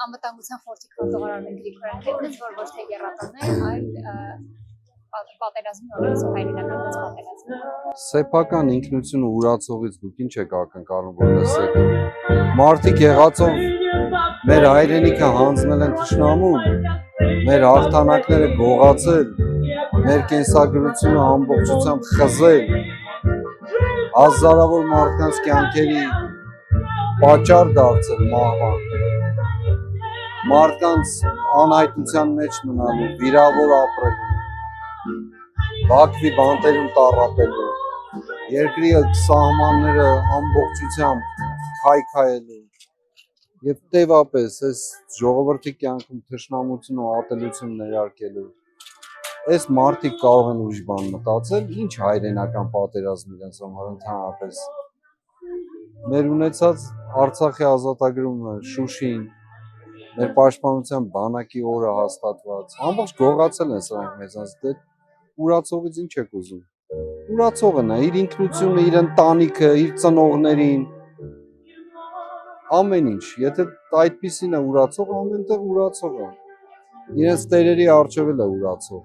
անվտանգության խորհրդի քարտուղարարն Գրիգորյան Լևոնից, որ ոչ թե եռականներ, այլ պատերազմի օրենսով հայրենական մեծ պատերազմ։ Սեփական ինքնությունը ուրացողից դուք ինչ եք ակնկալում, որ լսեք։ Մարդիկ եղածով մեր հայրենիքը հանձնել են թշնամուն, մեր հաղթանակները գողացել, մեր կենսագրությունը ամբողջությամբ խզել, հազարավոր մարդկանց կյանքերի պատճառ դարձել մահվան, մարդկանց անհայտության մեջ մնալու, վիրավոր ապրելու, Բաքվի բանտերում տառապելու, երկրի սահմանները ամբողջությամբ քայքայելու եւ տեվապես այս ժողովրդի կյանքում թշնամություն ու ատելություն ներարկելու։ Այս մարդիկ կարող են ուրիշ բան մտածել, ինչ հայրենական պատերազմ իրենց համար ընդհանրապես։ Մեր ունեցած Արցախի ազատագրումը, Շուշին, մեր պաշտպանության բանակի օրը հաստատված, ամբողջ գողացել են սրանք մեզանց, դե ուրացողից ինչ եք ուզում։ Ուրացողը նա իր ինքնությունը, իր ընտանիքը, իր ծնողներին, ամեն ինչ, եթե այդպիսին է ուրացող, ամենտեղ ուրացող է։ Իրենց տերերի առջև էլ է ուրացող։